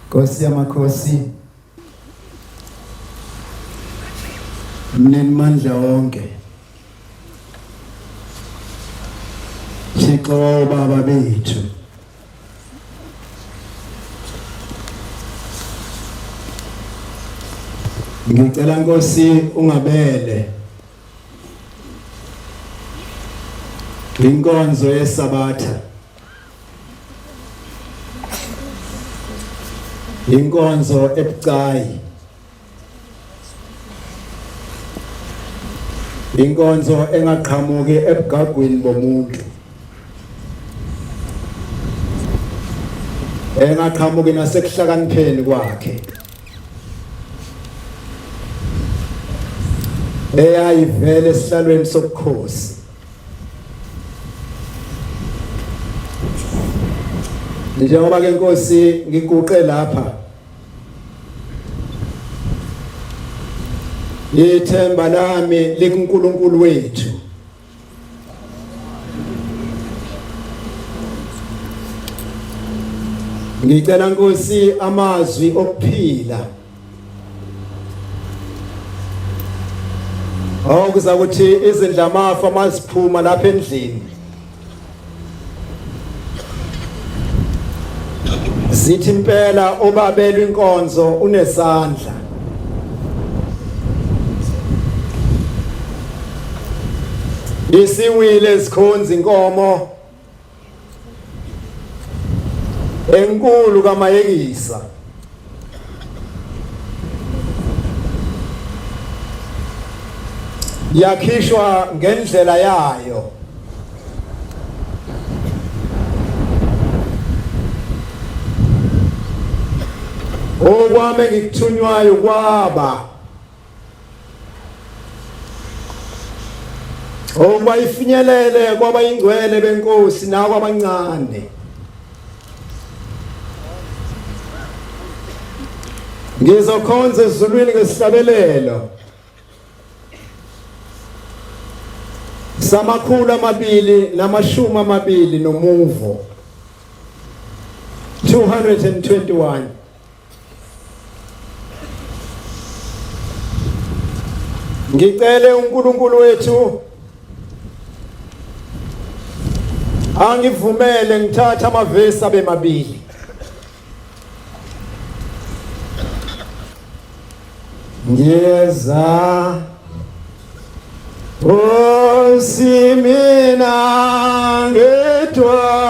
Nkosi yamakhosi, mnini mandla wonke, Thixo baba bethu, ngicela Nkosi ungabele inkonzo yesabatha, inkonzo ebucayi, inkonzo engaqhamuki ebugagwini bomuntu, engaqhamuki nasekuhlakanipheni kwakhe, eyayivele esihlalweni sobukhosi. Njengoba ke Nkosi ngiguqe lapha, ithemba lami likuNkulunkulu wethu, ngicela Nkosi amazwi okuphila okuza kuthi izindlamafa maziphuma lapha endlini zithi impela obabelwe inkonzo unesandla. Isiwile isikhonzi inkomo enkulu kamayekisa, yakhishwa ngendlela yayo, okwami ngikuthunywayo kwaba okwayifinyelele kwaba ingcwele benkosi nakwabancane. Ngizokhonza ezulwini ngesihlabelelo samakhulu 220 nomuvo 221. Ngicele uNkulunkulu wethu angivumele ngithatha amavesi abe mabili. Ngiyeza osimina ngedwa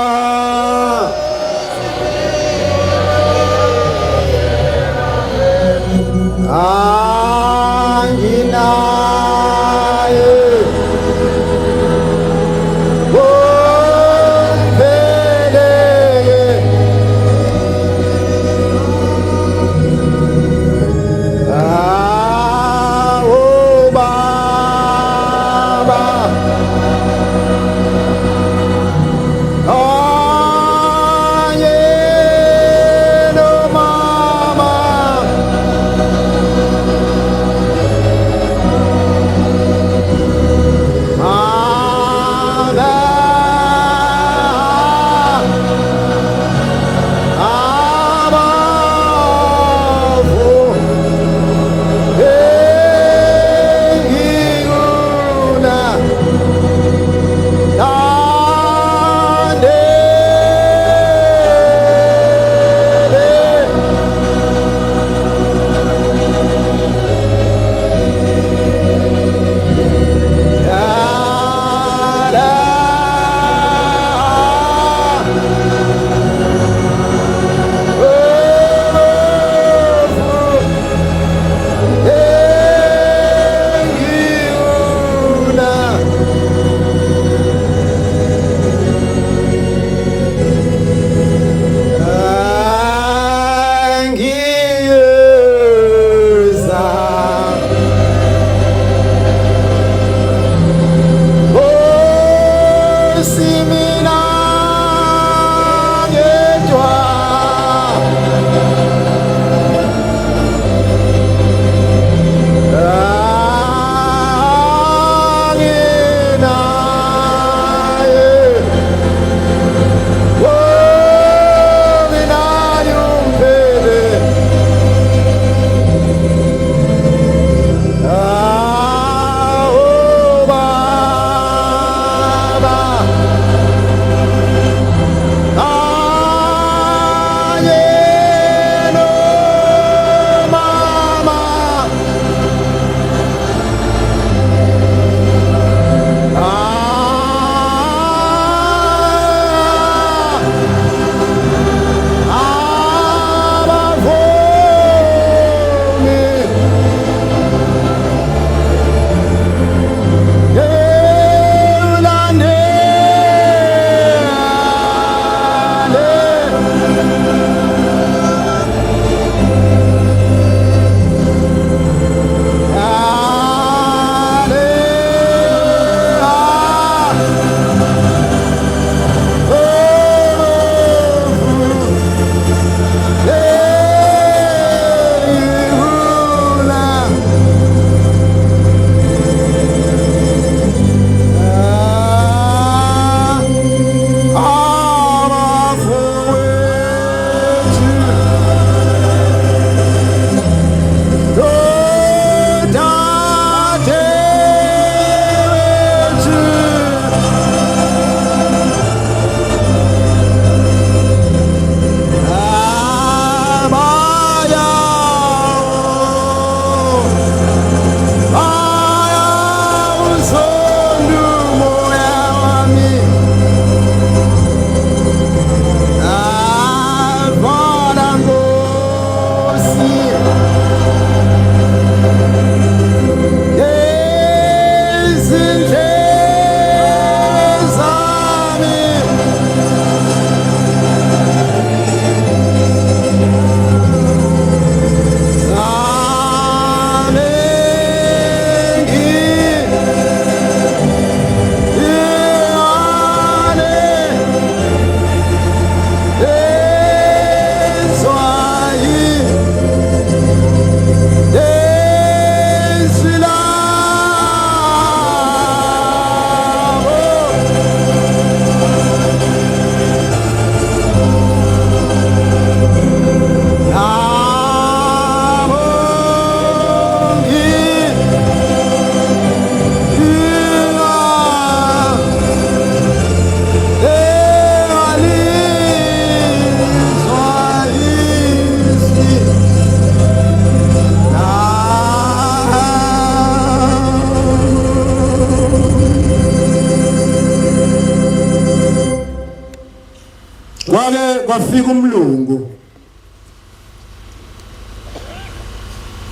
kwafika umlungu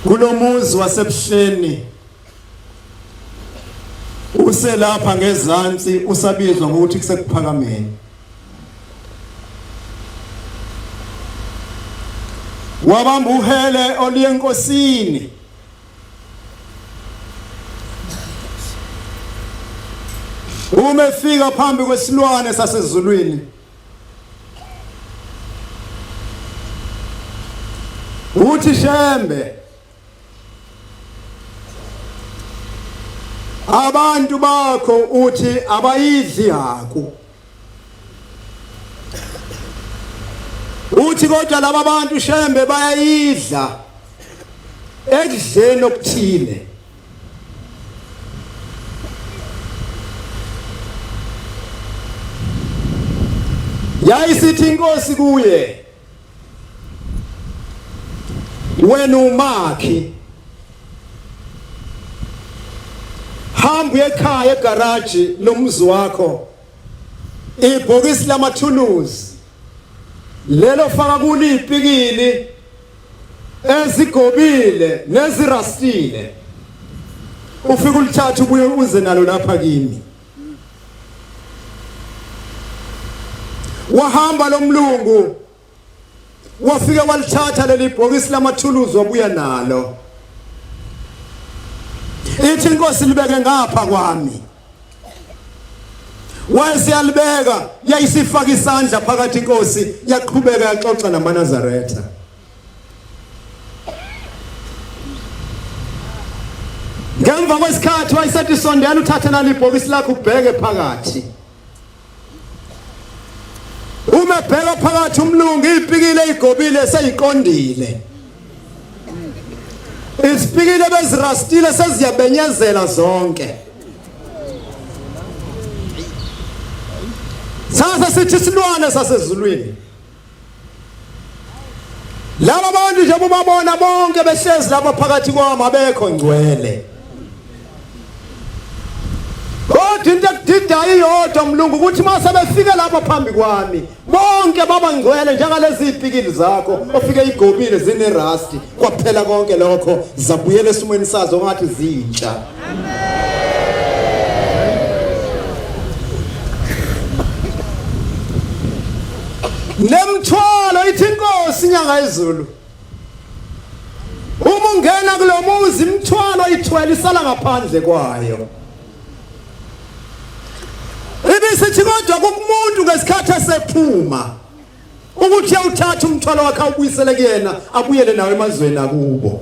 kulomuzi wasebuhleni uselapha ngezansi usabizwa ngokuthi kusekuphakameni. Wabamba uhele oliyenkosini umefika phambi kwesilwane sasezulwini uthi Shembe abantu bakho uthi abayidli haku uthi kodwa laba bantu Shembe bayayidla ekudleni okuthile. Yayisithi inkosi kuye wena umakhi hamba ekhaya egarage lomzi wakho ibhokisi lamathuluzi lelo faka kuli ipikili ezigobile nezirastile ufika ulithatha ubuye uze nalo lapha kimi. Wahamba lo mlungu wafika walithatha leli bhokisi lamathuluzi wabuya nalo. Ithi inkosi libeke ngapha kwami. Wayesiyalibeka yayisifaka isandla phakathi inkosi yaqhubeka yaxoxa namaNazaretha. Ngemva kwesikhathi wayesethi sondela uthathe nalo ibhokisi lakho ubheke phakathi. Uma bheka phakathi umlungu ipikile igobile seyiqondile. Isipikile bezirastile seziyabenyezela zonke. Sasa sithi silwane sasezulwini. Laba bantu nje babona bonke behlezi lapha phakathi kwami abekho ngcwele. Kodwa into ekudida iyodwa umlungu ukuthi mase befike lapha phambi kwami bonke baba ngcwele njengalezi ipikili zakho ofike igobile zinerasti kwaphela konke lokho zabuyela esimweni sazo ngathi zintsha. Nemthwalo ithi inkosi inyanga yezulu uma ungena kulomuzi imthwalo ithwele isala ngaphandle kwayo. Ibisithi kodwa kumuntu ngesikhathi esephuma ukuthi uyawuthatha umthwalo wakhe ubuyisele kuyena abuyele nawe emazweni akubo.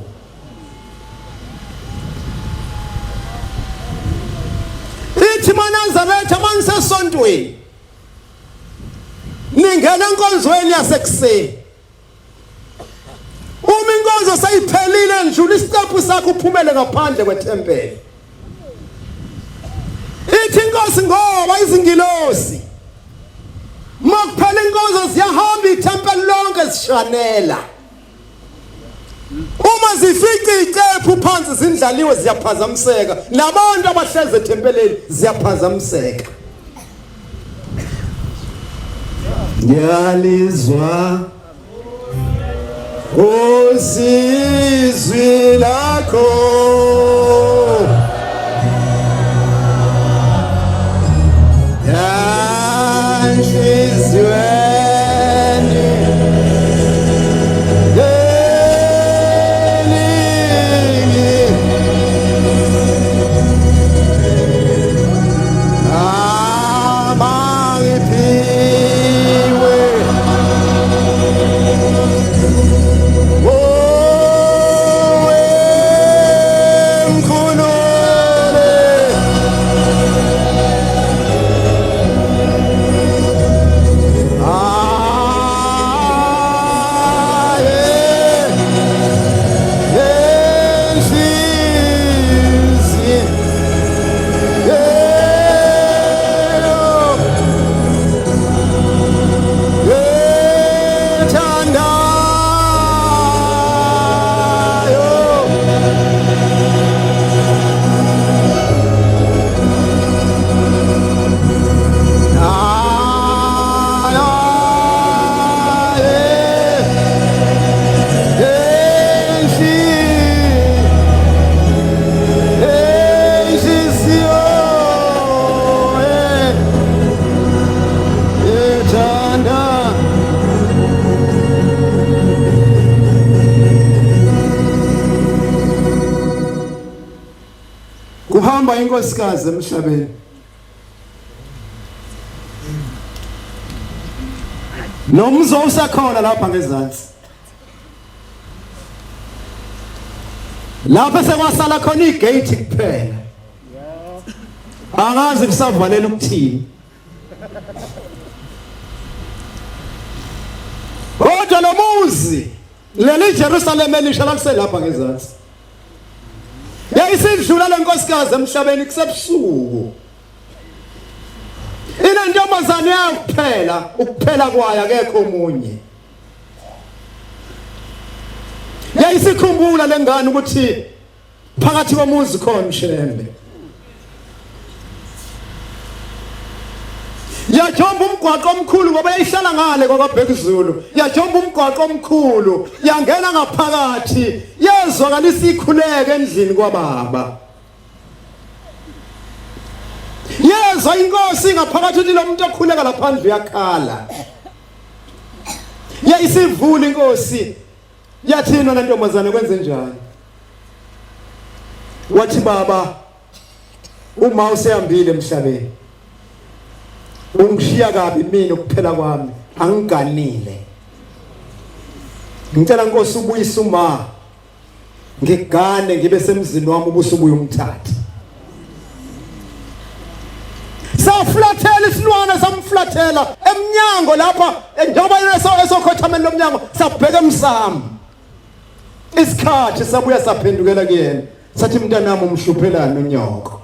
Ithi maNazaretha manisesontweni ningena enkonzweni yasekuseni. Uma inkonzo seyiphelile njula isitepu sakho uphumele ngaphandle kwethempeli. Ithi inkosi ngoba izingilosi makuphela inkonzo ziyahamba ithempeli lonke zishanela. Uma zifika icephu phansi zindlaliwe ziyaphazamiseka nabantu abahleze ethempeleni ziyaphazamiseka. Ngiyalizwa usizwi lakho ukuba inkosikazi emhlabeni. Nomzo usakhona lapha ngezantsi. Lapha sekwasala khona igate kuphela. Angazi kusavalela ukuthini. Kodwa lo muzi leli Jerusalem elisha lakuselapha ngezantsi. Yayisidlula lenkosikazi emhlabeni kusebusuku. Inentombazane yakuphela, ukuphela kwayo akekho omunye. Yayisikhumbula lengane ukuthi phakathi komuzi khona Shembe. Yajomba umgwaqo omkhulu ngoba yayihlala ngale kwaBhekuzulu. Yajomba umgwaqo omkhulu, yangena ngaphakathi, yezwakalisa ikhuleke endlini kwababa. Yezwa inkosi ngaphakathi uthi lo muntu okhuleka laphandle uyakhala. Yayisivula inkosi. Yathina lentombazane kwenze njani? Wathi baba, uma usehambile emhlabeni. Ungishiya kabi mina ukuphela kwami, angiganile. Ngicela Nkosi ubuyise uma ngigane ngibe semzini wami ubusubuye umthatha. Saflathela isilwane samflathela emnyango lapha njengoba esokhothameni lomnyango sabheka emsamo. Isikhathi sabuya saphendukela kuyena. Sathi mntanami umhluphelana nonyoko.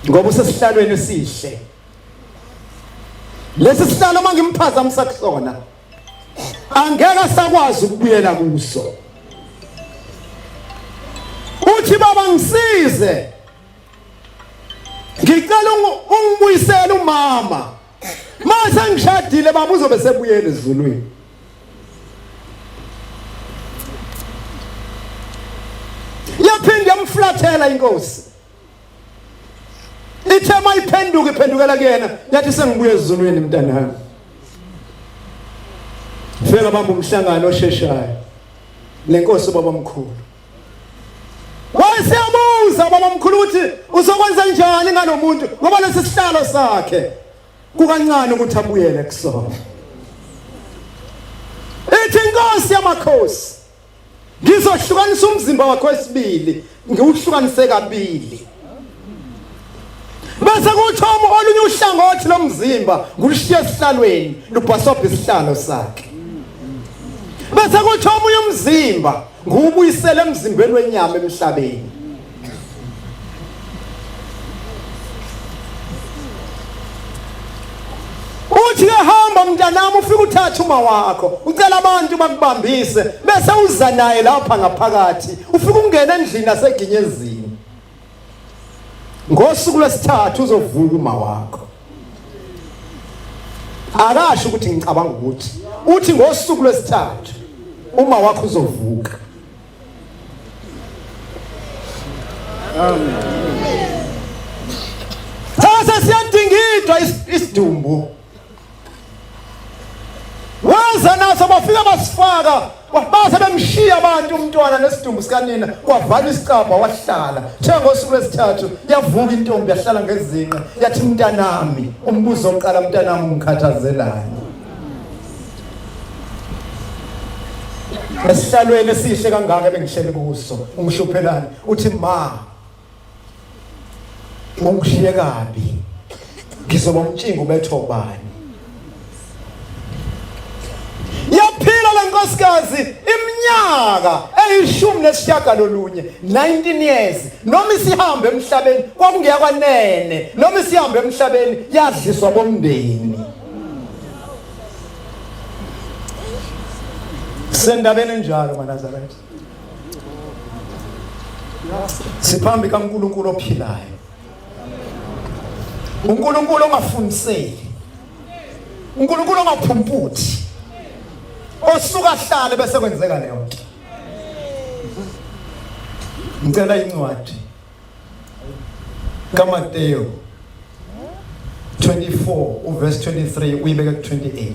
Ngoba usesihlalweni esihle. Lesi sihlalo mangimphaza kusona. Angeke sakwazi ukubuyela kuso. Uthi baba ngisize. Ngicela ungibuyisele umama. Mase ngishadile baba uzobe sebuyela ezulwini. Yaphinde yamflathela inkosi. Ithema iphendukela kuyena yathi sengibuye ezulwini mntanami. Fela bamba umhlangano osheshayo. Lenkosi baba mkhulu. Wayeseyabuza baba mkhulu ukuthi uzokwenza njani ngalomuntu ngoba lesi sihlalo sakhe kukancane ukuthi abuyele kusona. Ithi inkosi yamakhosi, ngizohlukanisa umzimba wakho wesibili, ngiwuhlukanise kabili. Bese kuthoma olunye uhlangothi lomzimba ngulishiya esihlalweni lubhasobha isihlalo sakhe. Bese kuthoma umzimba ngubuyisele emzimbeni wenyama emhlabeni. Uthi ehamba mntanami ufika uthatha uma wakho ucela abantu bakubambise bese uza naye lapha ngaphakathi ufika ungena endlini naseginyezini. Ngosuku lwesithathu uzovuka uma wakho. Akasho ukuthi ngicabanga ukuthi uthi ngosuku lwesithathu uma wakho uzovuka. Amen. Sasa siyadingidwa isidumbu. Waza naso bafika basifaka base bemshiya abantu umntwana nesidumbu sikanina kwavala isicabha wahlala. Ngosuku lwesithathu yavuka intombi yahlala ngezinqa yathi mntanami umbuzo oqala mntanami ungikhathazelani. Esihlalweni esihle kangaka ebengihleli kuso ungihluphelani uthi ma ungishiye kabi ngizoba umtshingo bethobani. Yaphila lenkosikazi iminyaka eyishumi 19 years noma isihambe emhlabeni kwakungeya kwanene noma isihambe emhlabeni yadliswa bomndeni. Sendabeni njalo maNazaretha. Siphambi kaNkulunkulu ophilayo. uNkulunkulu ongafundiseli. uNkulunkulu ongaphumputhi. Osuka hlale bese kwenzeka leyo nto. Ngicela incwadi kaMateyu 24 verse 23 uyibeke ku 28.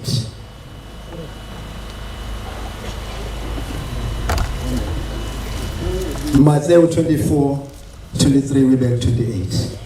Matthew 24 23 we back 28.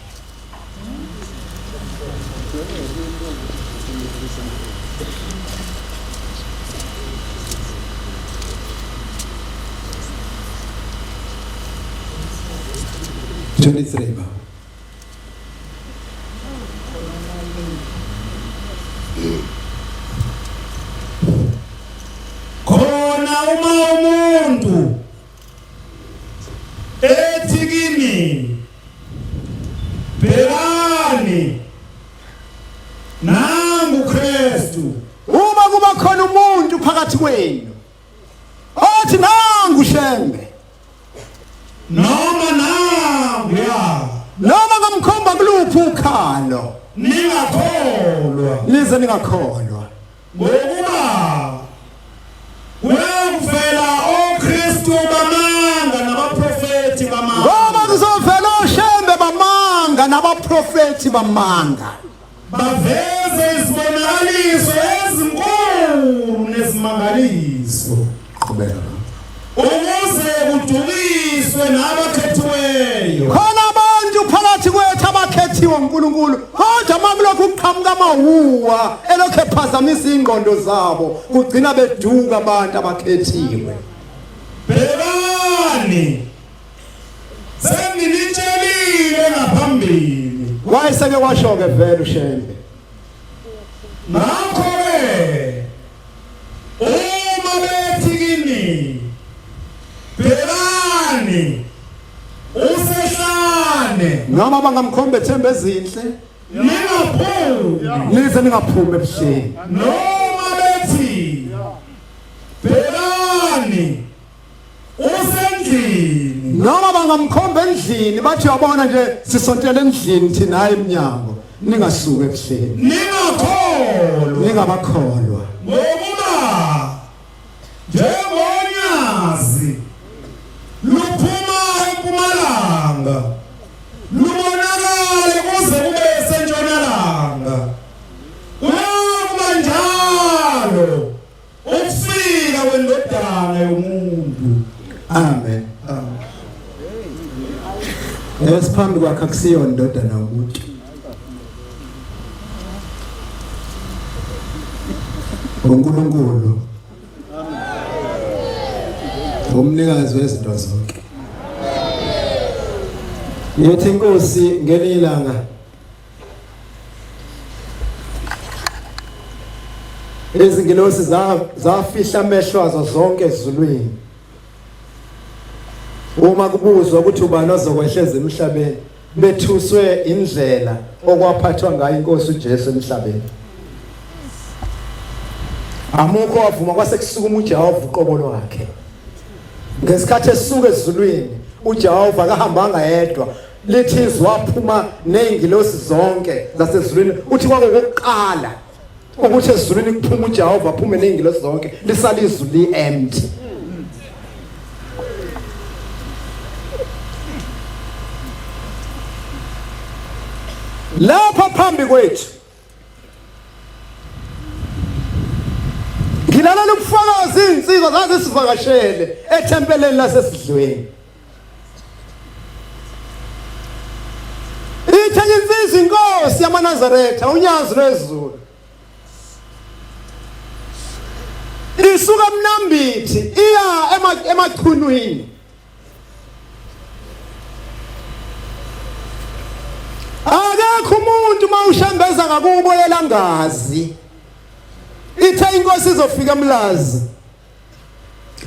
Khona uma umuntu ethi kimi bhekani nangu Kristu, uma kuba khona umuntu phakathi kwenu othi nangu Shembe noma nangu ya, noma ngamkhomba kuluphi ukhalo ningakholwa nize ningakholwa ngokuba kuyakuvela oKristu bamanga nabaprofeti bamanga, ngoba kuzovela oShembe bamanga nabaprofeti bamanga baveze izibonakaliso ezinkulu nezimangaliso qhubeka ukuze kudukiswe nabakhethiweyo. khona abantu phakathi kwethu abakhethiwe uNkulunkulu kodwa makulokhu kuqhamuka amawuwa elokhu ephazamisa ingqondo zabo kugcina beduka abantu abakhethiwe. Bhekani, sengilitshelile ngaphambili, Wayeseke washo-ke vele uShembe ngakho-ke uma bethi kini bhekani usehlane noma bangamkhomba ethemba ezinhle ningaphumi, nize ningaphumi ebuhleni noma bethi bhekani usendlini noma bangamkhomba endlini bathi uyabona nje sisontele endlini thina hayi emnyango ningasuki ebuhleni ningakholwa ningabakholwa ngokuba njengonyazi luphuma empumalanga lubonakale kuze kube sentshonalanga, kuyakuba njalo ukufika kwendodana yomuntu. amen esiphambi kwakhe akusiyo indodana yomuntu uNkulunkulu umnikazi wezinto zonke. Yethi inkosi ngelinye ilanga izingilosi zafihla amehlo azo zonke ezulwini uma kubuzwa ukuthi ubani ozokwehleza emhlabeni bethuswe indlela okwaphathwa ngayo inkosi uJesu emhlabeni. Amukho wavuma kwasekusukuma uJehova uqobo lwakhe ngesikhathi esuka ezulwini uJehova akahambanga yedwa lithi waphuma nezingilosi zonke zasezulwini uthi kwakuqala ukuthi ezulwini kuphuma uJehova aphume nezingilosi zonke lisala izulu li-empty. Lapha phambi kwethu ngilalela ubufakazi insizwa zazisivakashele ethempeleni lasesidlweni. Ithe insizwa inkosi yamaNazaretha oNyazinilwezulu isuka eMnambithi iya emachunwini. Akekho umuntu mawushambeza ngakubo yelangazi. Ithe inkosi izofika eMlazi.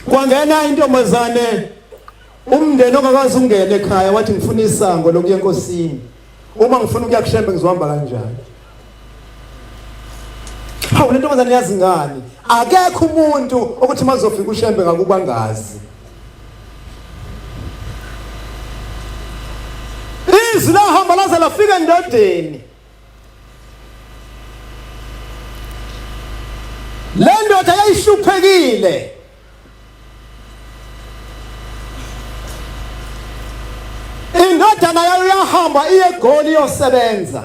Kwangena intombazane umndeni ongakazi ungene ekhaya wathi ngifuna isango lokuya enkosini. Uma ngifuna ukuya kuShembe ngizohamba kanjani? Hawu lento ntombazane yazi ngani? Akekho umuntu ukuthi mazofika uShembe ngakuba ngazi. Izwi lahamba laze lafika endodeni. Le ndoda yayihluphekile. Indodana yayo yahamba iye eGoli yosebenza.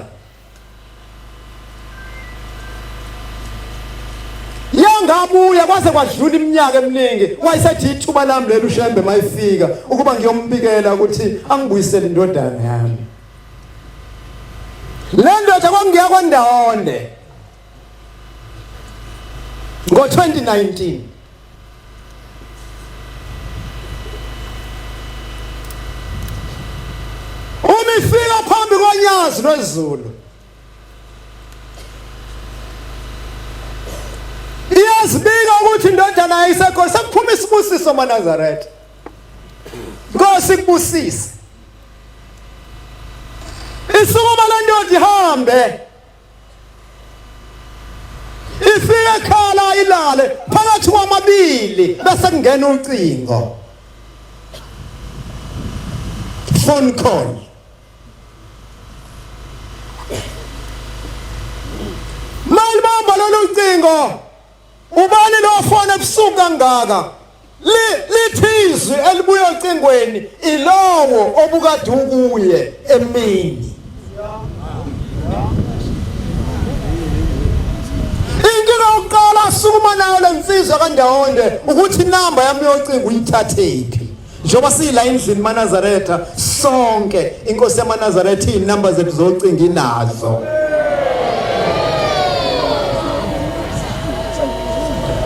wangabuya kwase kwadlula iminyaka eminingi wayesethi ithuba lami leli uShembe mayifika ukuba ngiyombikela ukuthi angibuyisele indodana yami. Le ndoda kwangiya kwaNdawonde ngo-2019. Umifika phambi koNyazinilwezulu iyazibika ukuthi indodana ayisekho, sekuphuma isibusiso maNazaretha. Nkosi kubusise. Isukuma le ndoda ihambe ifike ekhala ilale phakathi kwamabili bese kungena ucingo. Phone call. Malibamba lolu cingo. Ubani lo phone ebusuku kangaka? Lithizwe elibuya ocingweni ilowo obukade ukuye emini. Inkinga uqala sukuma nayo lensizwa kaNdawonde ukuthi inamba yami yocingo uyithathephi. Njoba sila endlini maNazaretha sonke inkosi yamaNazaretha inamba zethu zocingo inazo.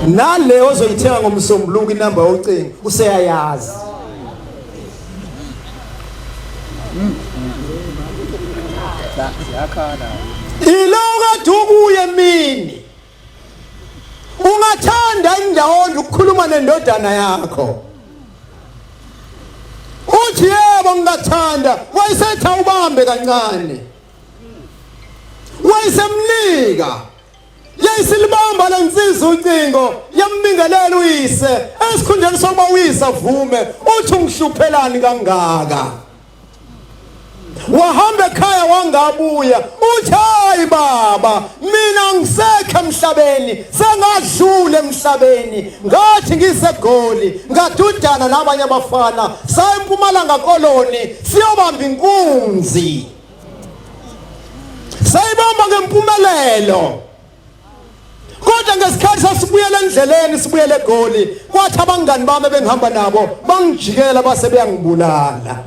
Nale ozoyithenga ngomsombuluko inamba yocingo useyayazi. Ilowo kadukuye emini. Ungathanda indawonde ukukhuluma nendodana yakho. Uthi yebo ngingathanda, wayesetha ubambe kancane. Wayesemnika. Yayisilibamba lensizwa ucingo, yambingelela uyise, esikhundleni sokuba uyise avume, uthi ungihluphelani kangaka. Wahamba ekhaya wangabuya, uthi hayi baba, mina ngisekho emhlabeni, sengadlula emhlabeni, ngathi ngisegoli, ngadudana nabanye abafana, saya eMpumalanga koloni, siyobamba inkunzi. Sayibamba ngempumelelo. Kodwa ngesikhathi sasibuyela endleleni sibuyele eGoli kwathi abangani bami bengihamba nabo bangijikela base beyangibulala.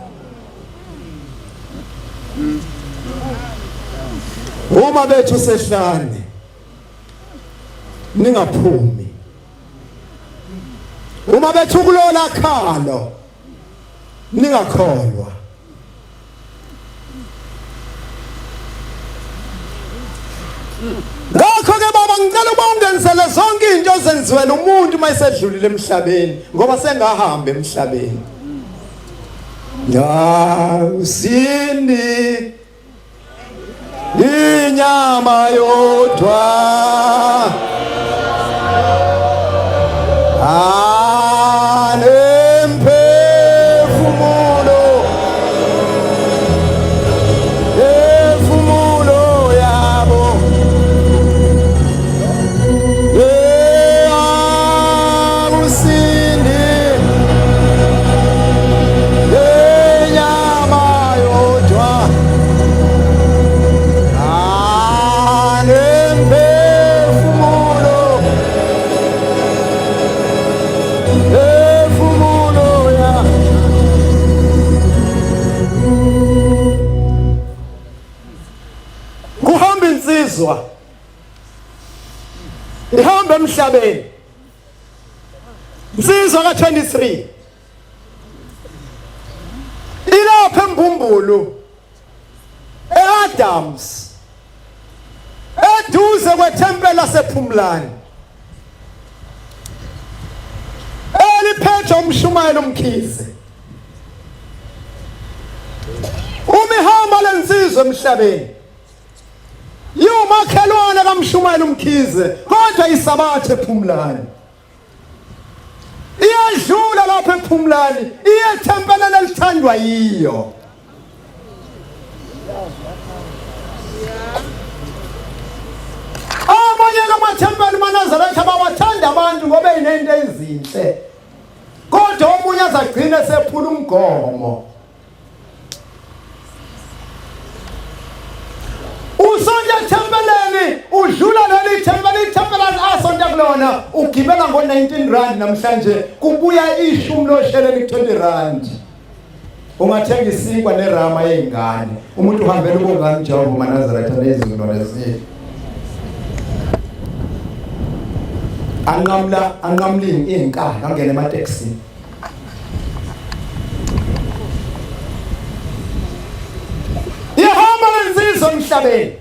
Uma bethu sehlane ningaphumi. Uma bethu kulola khalo ningakholwa. Ngakho-ke baba ngicela ukuba ungenisele zonke izinto ozenziwele umuntu uma esedlulile emhlabeni ngoba sengahamba emhlabeni. Usindi inyama yodwa ihamba emhlabeni. Insizwa ka-23 ilapha eMbumbulu eAdams eduze kwethempeli lasePhumlani eliphethe umshumayeli uMkhize. Umihamba lensizwa emhlabeni yumakhelwane kaMshumayeli uMkhize kodwa isabathe ePhumlani. Iyadlula lapha ePhumlani iye ethempeleni elithandwa yiyo. Amanye amathempeli maNazaretha abawathanda abantu ngoba inento ezinhle. Kodwa omunye azagcina esephula umgomo. usonta ethempeleni udlula leli thempelani asonta kulona ugibela ngo-19 namhlanje kubuya ishumi losheleni ku-20 ungathenga isinkwa nerama yey'ngane umuntu uhambela ubongani Jehova Manazaretha nezinto lezi anqamlini iy'nkani angene emateksini ihamba lensizwa emhlabeni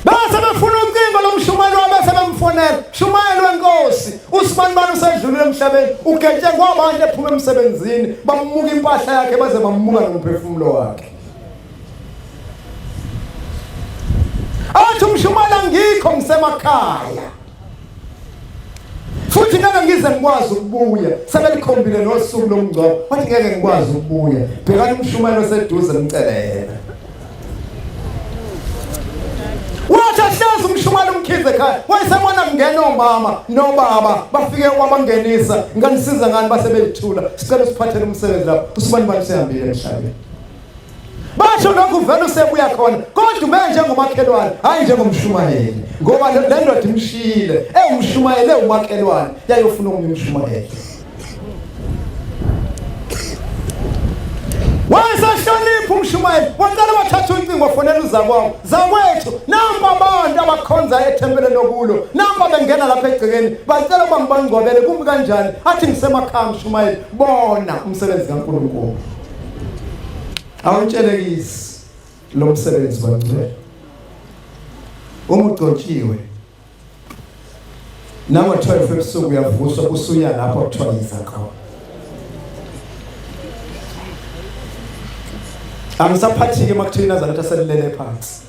base befuna ucingo lomshumayeli wabese bemfonela shumayeli wenkosi usibanibani usedlulile emhlabeni ugetse kwabantu ephuma emsebenzini bamuka impahla yakhe baze bamuka nomphefumulo wakhe athi umshumayeli angikho ngisemakhaya futhi ngeke ngize ngikwazi ukubuya sebelikhombile nosuku lomngcwabo wathi ngeke ngikwazi ukubuya bhekani umshumayeli oseduze nimcelela wathi ahlaza umshumayeli umkhize ekhaya wayesebona kungena omama nobaba bafike kwabangenisa nganisiza ngani basebelithula sicela usiphathele umsebenzi lapho usibanibani sehambile emhlabeni basho lokhu vele usebuya khona kodwa ube njengomakhelwane hayi njengomshumayeli ngoba le ndoda imshile umshumayeli umakhelwane yayofuna omunye umshumayeli wayesahlonipha umshumayeli waqala wathatha ucingo wafonela zakwethu namba abantu abakhonza ethempeleni okulo namba bengena lapha egcekeni bacela ukuba ngibangcwabele kumbi kanjani athi ngisemakhaya mshumayeli bona umsebenzi kaNkulunkulu awutshelekisi lo msebenzi bangcwele umugcotshiwe nawe 12 ebusuku uyavuswa kusuya lapho kuthiwa yizakhona angisaphathike makuthiwa iNazaretha selilele phansi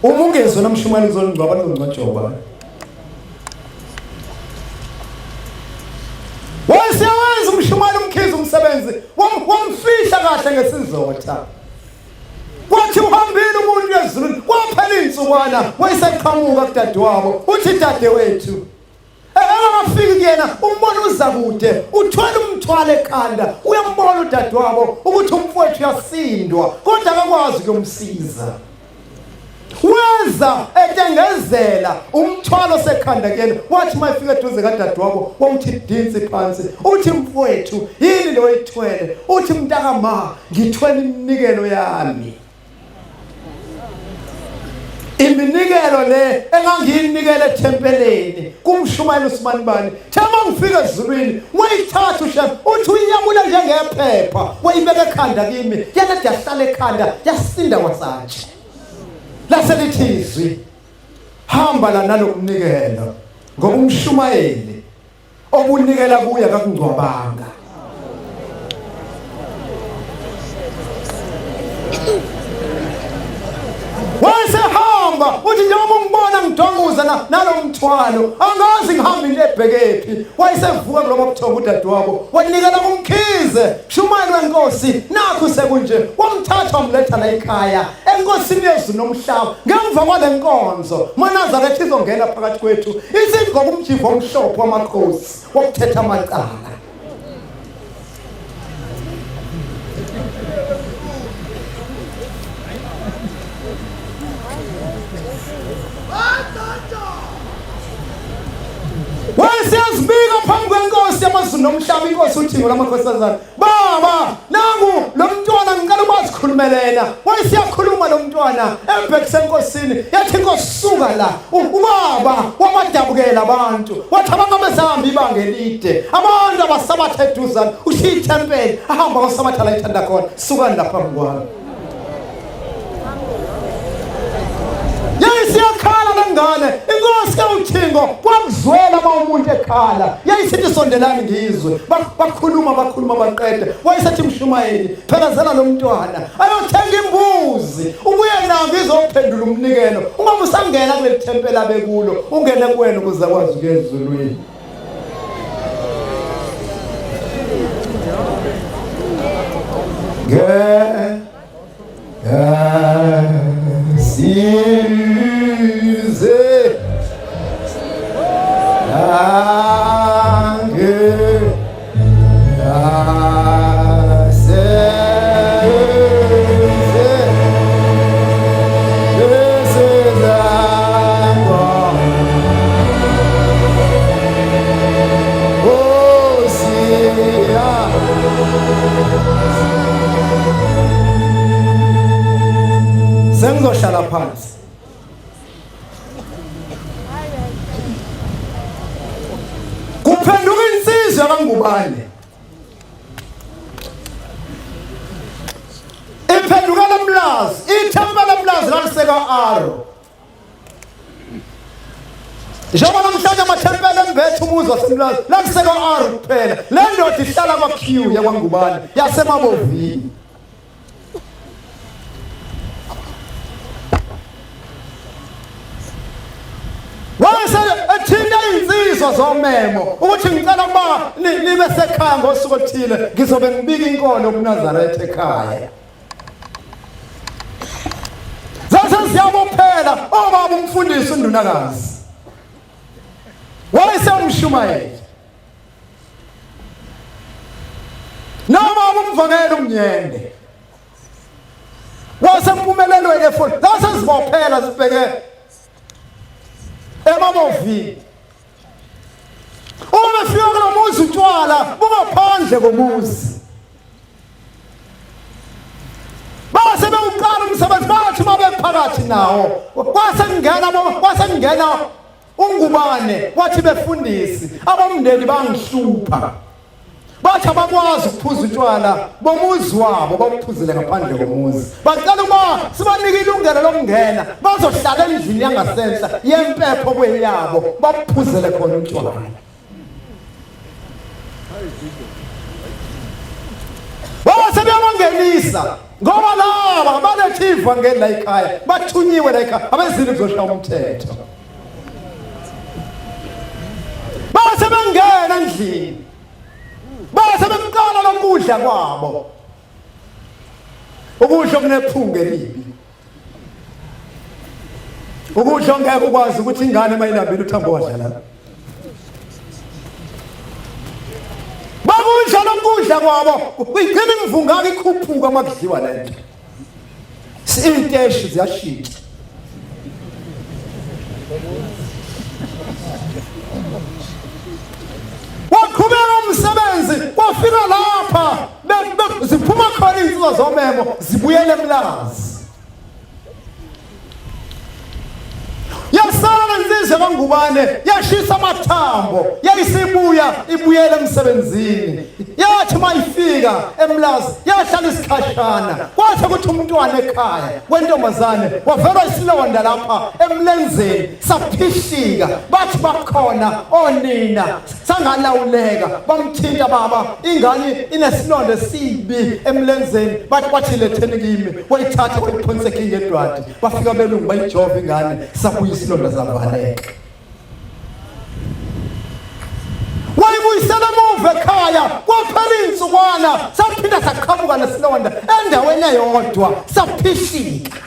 uma ungezona mshumayeli uzongcwaba nozongcwajoba wayesewenza umshumayeli umkhize umsebenzi wamfihla kahle ngesizotha kwathi uhambile umuntu ezulwini kwaphela insukwana wayeseqhamuka kudadewabo uthi dadewethu engafiki kuyena umbona uza kude uthwala umthwalo ekhanda uyambona udadewabo ukuthi umfowethu uyasindwa kodwa akakwazi ukumsiza weza etengezela umthwalo sekhanda kuyena wathi mayifika eduze kadadewabo wawuthi dinsi phansi uthi mfowethu yini le oyithwele uthi mntakama ngithwele iminikelo yami iminikelo le engangiyinikele ethempeleni kumshumayeli usibanibani thema ngifika ezulwini wayithatha uShembe uthi uyiyamula njengephepha wayibeka ekhanda kimi yanade yahlala ekhanda yasinda wasathi laselithizwi hamba la nalokumnikelo ngoba umshumayeli obunikela kuye akakungcwabanga wayesehamba uthi njengoba ungibona ngidonguza nalomthwalo angazi ngihamba lebhekephi wayesevuka kulobo buthongo udadewabo wanikela kumkhize shumayeli wenkosi nakho sekunje wamthatha wamletha la ekhaya enkosini yezulu nomhlaba ngemva kwale nkonzo uManazaretha izongena phakathi kwethu isithi ngoba umjivo omhlophe wamakhosi wokuthetha amacala wayesiyazibika phambi kwenkosi yamazulu nomhlaba inkosi uthingo lamakhosazana baba nangu lo mntwana ngicela ubazikhulumelena wayesiyakhuluma lo mntwana embhekise enkosini yathi inkosi suka la ubaba wabadabukela abantu wathi abantu abesahamba ibanga elide abantu abasabatha eduzane ushiya ithempeli ahamba kosabatha la ithanda khona sukani la phambi kwami yayisiyakhala lengane inkosi kawuthingo kwakuzwela uma umuntu ekhala yayisithi sondelani ngizwe bakhuluma baqede wayesethi mshumayeli phelezela lo mntwana ayothenga imbuzi ubuye nako izophendula umnikelo uma usangena kuleli thempeli abekulo ungene kuwena ukuze akwazi ukuya ezulwini size danke Kwaphenduka insizwe kaNgubane. Iphenduka lamlazi, ithemba lamlazi laseka Aro. Njengoba namhlanje amathempela embethe umuzi wasemlazi laseka Aro kuphela. Le ndoda ihlala kwaQ yakwaNgubane yasemabovini. Wase ethinta insizwa zomemo ukuthi ngicela ukuba nibe sekhaya ngosuku oluthile ngizobe ngibika inkolo kuNazaretha ekhaya. Zase siyabophela obaba umfundisi uNdunakazi. Wayese umshumayeli. Noma umvangela umnyende. Wase impumelelweni efoni. Zase sibophela sibheke emabovini. Uma fika kulomuzi utshwala bungaphandle komuzi. Base bewuqala umsebenzi bathi mabephakathi nawo. Kwase ngena uNgubane wathi befundisi abomndeni bangihlupha. Bathi abakwazi ukuphuza utshwala bomuzi wabo babuphuzile ngaphandle komuzi. Bacela ukuba sibanike ilungelo lokungena bazohlala endlini yangasenhla yempepho kweyabo babuphuzele khona utshwala. Base beyabangenisa ngoba laba balethiva ngela ekhaya bathunyiwe la ekhaya abezini kuzoshaya umthetho. Base bengena endlini. Base beqala lokudla kwabo. Ukudla okunephunga elibi. Ukudla ongeke ukwazi ukuthi ingane mayinambile uthambo wadlala. Bakudla lokudla kwabo uyigcina imvungaka ikhuphuka makudliwa lento. Inteshi ziyashintsha. Waqhubeka umsebenzi wafika lapha ziphuma khona insizwa zomemo zibuyele emlazi. Yasala insizwa kaNgubane yashisa amathambo yayisibuya ibuyele emsebenzini. Yathi mayifika emlazi yahlala isikhashana kwathi ukuthi umntwana ekhaya wentombazane wavela isilonda lapha emlenzeni saphishika. Bathi bakhona onina sangalawuleka bamthinta baba ingane inesilonda esibi emlenzeni. Bathi letheni kimi wayithatha wayiphonsa engedwadi bafika belungu bayijova ingane sabuya isilonda zavaleka. Wayibuyisela emuva ekhaya kwaphela insukwana saphinda saqhamuka nesilonda endaweni eyodwa saphishika.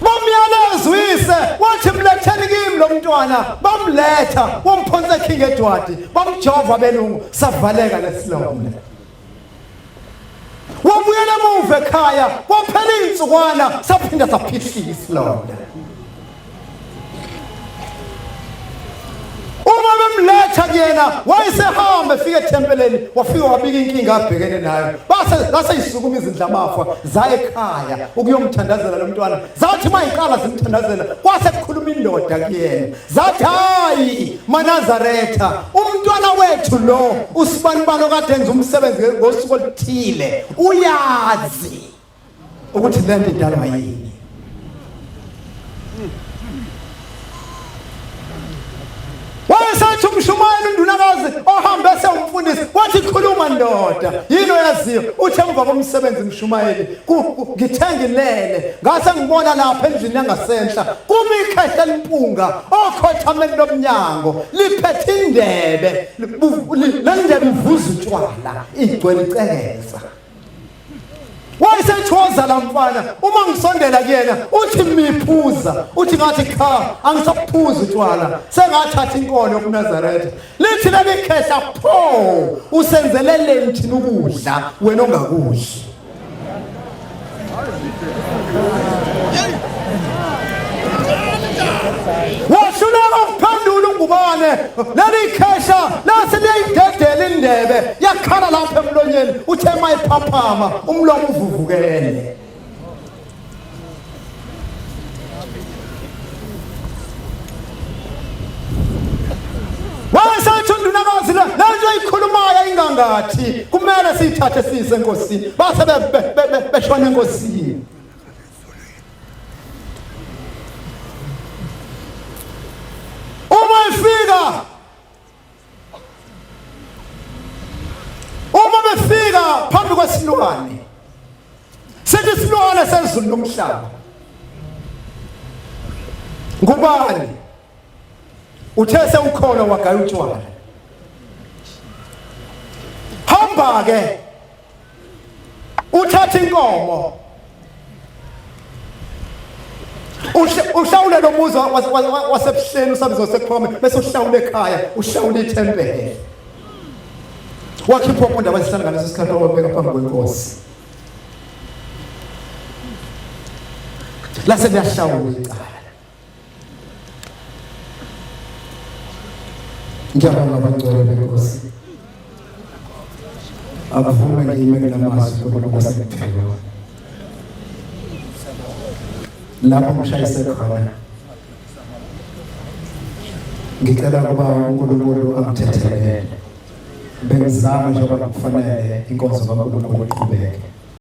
Bamyalezwise wathi mletheni kimi lo mntwana bamletha wamphonsa engedwadi bamjova belungu savaleka nesilonda. Wabuyela emuva ekhaya kwaphela insukwana saphinda saphishika isilonda. Uma bemletha kuyena wayesehamba efika ethempeleni wafika wabika inkinga abhekene nayo. Base isukuma izindlamafa za ekhaya ukuyomthandazela lo mntwana. Zathi mayiqala zimthandazela kwase kukhuluma indoda kuyena. Zathi hayi maNazaretha umntwana wethu lo usibanibalo kade enza umsebenzi ngosuku oluthile uyazi ukuthi lento idalwa yini. Wayesathi umshumayeli uNdunakazi ohambe sewumfundisi wathi khuluma ndoda yini oyaziyo uthi emva komsebenzi umshumayeli ngithenga ilele ngase ngibona lapha endlini yangasenhla kuma ikhehla limpunga okhothameni lomnyango liphethe indebe le ndebe ivuza utshwala igcwele icekeza. Wayesethwoza la mfana uma ngisondela kuyena uthi miphuza uthi ngathi cha angisaphuza utshwala sengathatha inkolo yokuNazaretha lithi leli khehla pho usenzeleleni thina ukudla wena ongakudli. Washuleka ukuphendula uNgubane leli khehla lase liyidedela indebe yakhala lapha emlonyeni uthe mayiphaphama umlomo uvuvukele. umphakathi kumele siyithathe siyise enkosini base beshona enkosini. Uma befika phambi kwesilwane sithi isilwane sezulu nomhlaba ngubani uthe sewukhona wagaya utshwala hamba ke uthatha inkomo uhlawule lo muzi wasebuhleni usabizo sekhome bese uhlawule ekhaya uhlawule ithempeli wakhipha umuntu abazihlangana ngalesi sikhathi wabeka phambi kwenkosi la sebeyahlawula icala. Ngiyabonga abangcwele benkosi abavume ngime kulamazwi kodwa sekuphelele lapho ngishayise khona ngicela kuba uNkulunkulu angithethelele bengizama njengoba kufanele inkonzo kaNkulunkulu iqhubeke.